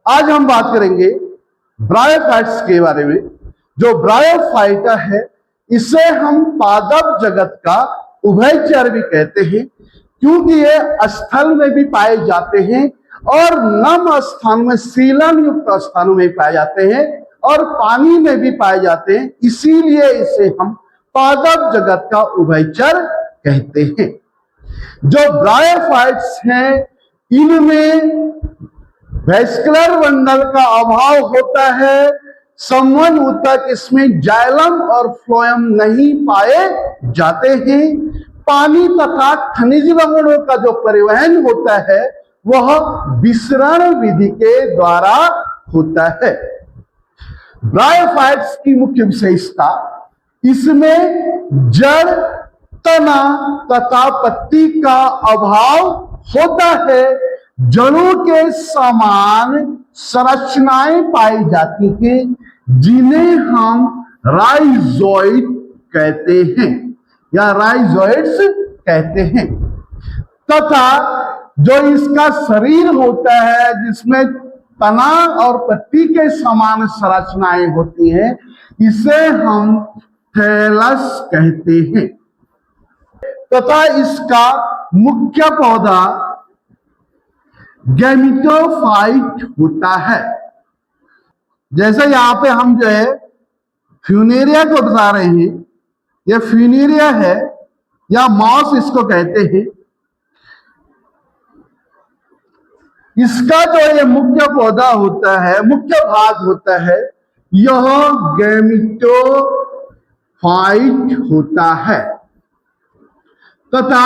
आज हम बात करेंगे ब्रायोफाइट्स के बारे में। जो ब्रायोफाइटा है इसे हम पादप जगत का उभयचर भी कहते हैं, क्योंकि ये स्थल में भी पाए जाते हैं और नम स्थान में, सीलन युक्त स्थानों में पाए जाते हैं और पानी में भी पाए जाते हैं। इसीलिए इसे हम पादप जगत का उभयचर कहते हैं। जो ब्रायोफाइट्स हैं इनमें वैस्कुलर बंडल का अभाव होता है, संवहन ऊतक इसमें जाइलम और फ्लोएम नहीं पाए जाते हैं। पानी तथा खनिज लवणों का जो परिवहन होता है वह विसरण विधि के द्वारा होता है। ब्रायोफाइट्स की मुख्य विशेषता, इसमें जड़, तना तथा पत्ती का अभाव होता है। जड़ों के समान संरचनाएं पाई जाती हैं जिन्हें हम राइजोइड कहते हैं या राइजोइड्स कहते हैं, तथा जो इसका शरीर होता है जिसमें तना और पत्ती के समान संरचनाएं होती हैं, इसे हम थैलस कहते हैं। तथा इसका मुख्य पौधा गैमेटोफाइट होता है। जैसे यहां पे हम जो है फ्यूनेरिया को बता रहे हैं, यह फ्यूनेरिया है या मॉस इसको कहते हैं। इसका जो ये मुख्य पौधा होता है, मुख्य भाग होता है, यह गैमेटोफाइट होता है। तथा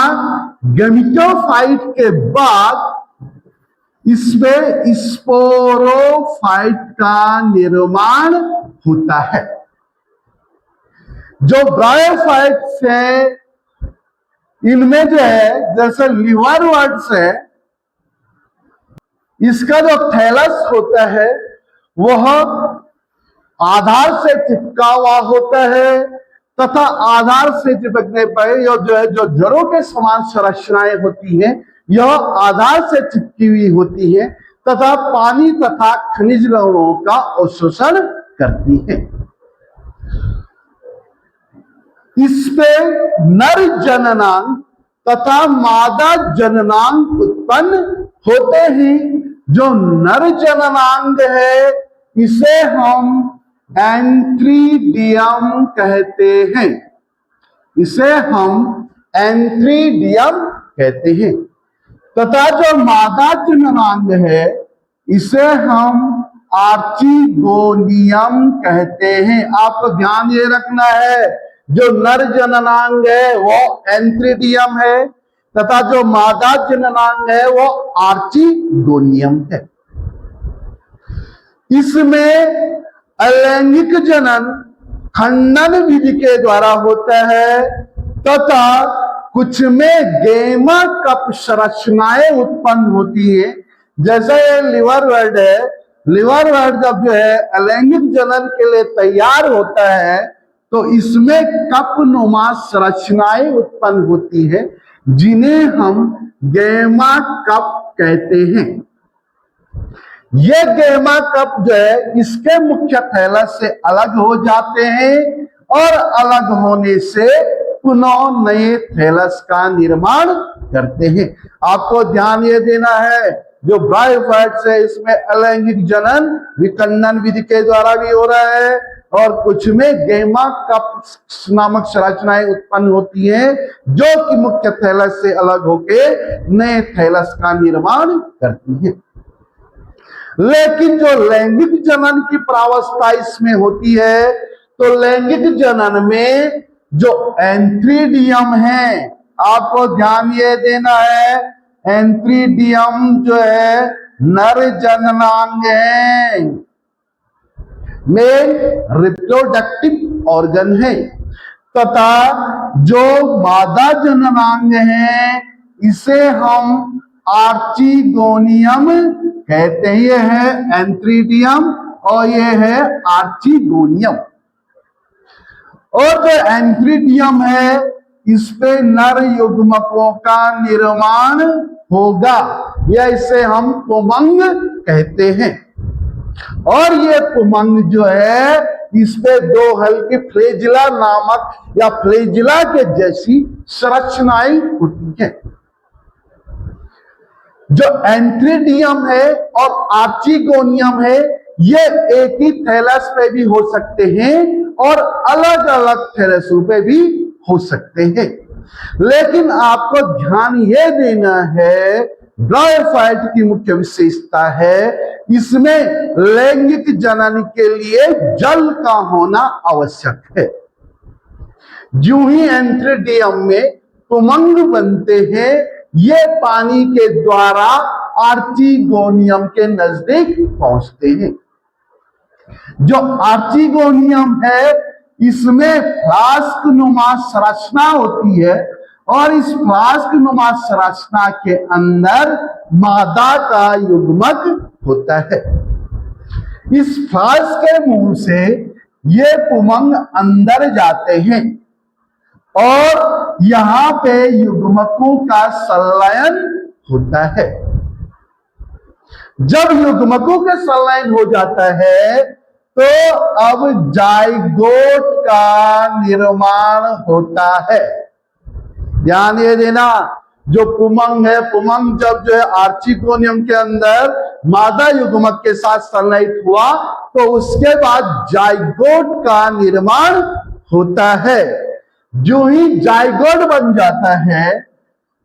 गैमेटोफाइट के बाद इसमें स्पोरोफाइट का निर्माण होता है। जो ब्रायोफाइट्स है इनमें जो है, जैसे लिवरवर्ट्स है, इसका जो थैलस होता है वह आधार से चिपका हुआ होता है तथा आधार से चिपकने पर जो है, जो जड़ों के समान संरचनाएं होती हैं, यह आधार से चिपकी हुई होती है तथा पानी तथा खनिज लवणों का अवशोषण करती है। इसपे नर जननांग तथा मादा जननांग उत्पन्न होते हैं। जो नर जननांग है इसे हम एंथ्रीडियम कहते हैं, इसे हम एंथ्रीडियम कहते हैं। तथा जो मादा जननांग है इसे हम आर्चिगोनियम कहते हैं। आपको ध्यान ये रखना है, जो नर जननांग है वो एंथ्रीडियम है तथा जो मादा जननांग है वो आर्चिगोनियम है। इसमें अलैंगिक जनन खंडन विधि के द्वारा होता है तथा कुछ में गेमा कप संरचनाएं उत्पन्न होती है। जैसे ये लिवरवर्ट है, लिवरवर्ट जब जो है अलैंगिक जनन के लिए तैयार होता है तो इसमें कप नुमा संरचनाएं उत्पन्न होती है जिन्हें हम गेमा कप कहते हैं। ये गेमा कप जो है इसके मुख्य थैलस से अलग हो जाते हैं और अलग होने से पुनः नए थैलस का निर्माण करते हैं। आपको ध्यान ये देना है, जो ब्रायोफाइट्स है इसमें अलैंगिक जनन विकंडन विधि के द्वारा भी हो रहा है और कुछ में गेमा कप नामक संरचनाएं उत्पन्न होती हैं जो कि मुख्य थैलस से अलग होके नए थैलस का निर्माण करती हैं। लेकिन जो लैंगिक जनन की प्रावस्था इसमें होती है, तो लैंगिक जनन में जो एंथ्रीडियम है, आपको ध्यान ये देना है, एंथ्रीडियम जो है नर जननांग है, मेल रिप्रोडक्टिव ऑर्गन है, तथा जो मादा जननांग है इसे हम आर्चिगोनियम कहते हैं। ये है एंथ्रीडियम और ये है आर्चिगोनियम। और जो एंथ्रीडियम है इस पे नर युग्मकों का निर्माण होगा, या इसे हम पुमंग कहते हैं। और ये पुमंग जो है इस पे दो हल्की फ्लेजिला नामक या फ्लेजिला के जैसी संरचनाएं होती हैं। जो एंट्रीडियम है और आर्चिगोनियम है ये एक ही थैलस पे भी हो सकते हैं और अलग अलग थैलसों पे भी हो सकते हैं। लेकिन आपको ध्यान ये देना है, ब्रायोफाइट की मुख्य विशेषता है इसमें लैंगिक जनन के लिए जल का होना आवश्यक है। जो ही एंट्रीडियम में पुमंग बनते हैं ये पानी के द्वारा आर्चिगोनियम के नजदीक पहुंचते हैं। जो आर्चिगोनियम है इसमें फ्लास्क नुमा संरचना होती है और इस फ्लास्क नुमा संरचना के अंदर मादा का युग्मक होता है। इस फ्लास्क के मुंह से ये पुमंग अंदर जाते हैं और यहां पे युग्मकों का संलयन होता है। जब युग्मकों के संलयन हो जाता है तो अब जाइगोट का निर्माण होता है। ध्यान ये देना, जो पुमंग है, पुमंग जब जो है आर्चिगोनियम के अंदर मादा युग्मक के साथ संलयित हुआ तो उसके बाद जाइगोट का निर्माण होता है। जो ही जाइगोट बन जाता है,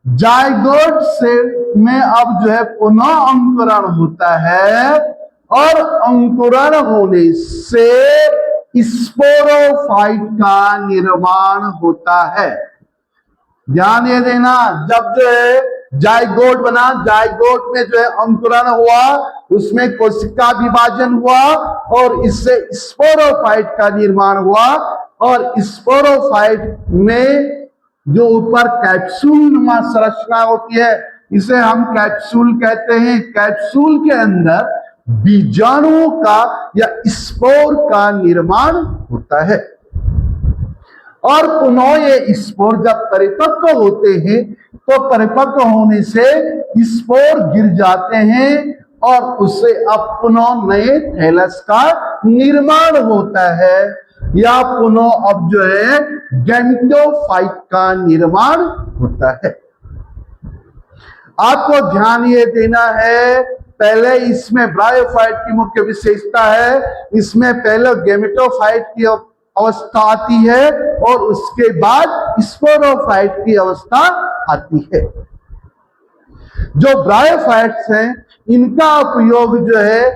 जाइगोट से में अब जो है पुनः अंकुरण होता है और अंकुरण होने से स्पोरोफाइट का निर्माण होता है। ध्यान ये देना, जब जो है जाइगोट बना, जाइगोट में जो है अंकुरण हुआ, उसमें कोशिका विभाजन हुआ और इससे स्पोरोफाइट का निर्माण हुआ और स्पोरोफाइट में जो ऊपर कैप्सूल नुमा संरचना होती है इसे हम कैप्सूल कहते हैं। कैप्सूल के अंदर बीजाणुओं का या स्पोर का निर्माण होता है और पुनः ये स्पोर जब परिपक्व होते हैं तो परिपक्व होने से स्पोर गिर जाते हैं और उससे अब पुनः नए थैलस का निर्माण होता है या पुनः अब जो है गैमेटोफाइट का निर्माण होता है। आपको ध्यान ये देना है, पहले इसमें ब्रायोफाइट की मुख्य विशेषता है, इसमें पहले गैमेटोफाइट की अवस्था आती है और उसके बाद स्पोरोफाइट की अवस्था आती है। जो ब्रायोफाइट्स हैं इनका उपयोग जो है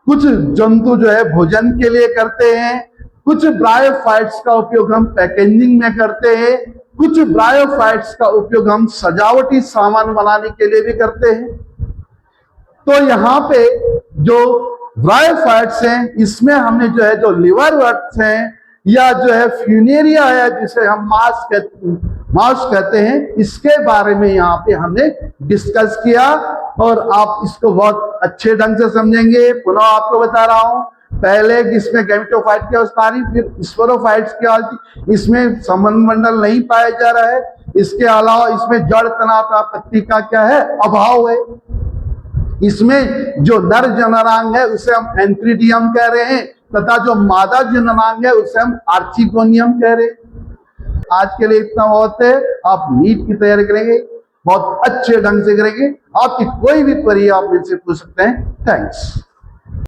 कुछ जंतु जो है भोजन के लिए करते हैं, कुछ ब्रायोफाइट्स का उपयोग हम पैकेजिंग में करते हैं, कुछ ब्रायोफाइट्स का उपयोग हम सजावटी सामान बनाने के लिए भी करते हैं। तो यहाँ पे जो ब्रायोफाइट्स हैं इसमें हमने जो है जो लिवरवर्ट्स हैं या जो है फ्यूनेरिया है जिसे हम माउस कहते हैं, इसके बारे में यहाँ पे हमने डिस्कस किया और आप इसको बहुत अच्छे ढंग से समझेंगे। पुनः आपको बता रहा हूं, पहले इसमें गैमेटोफाइट की अवस्था आ रही, फिर स्पोरोफाइट्स की अवस्था, इसमें संबंधमंडल नहीं पाया जा रहा है। इसके अलावा इसमें जड़ तनाव पत्ती का क्या है, अभाव है। इसमें जो नर जननांग है उसे हम एंट्रीडियम कह रहे हैं तथा जो मादा जननांग है उसे हम आर्चिगोनियम कह रहे हैं। आज के लिए इतना बहुत है। आप नीट की तैयारी करेंगे, बहुत अच्छे ढंग से करेंगे। आपकी कोई भी क्वेरी आप मुझसे पूछ सकते हैं। थैंक्स।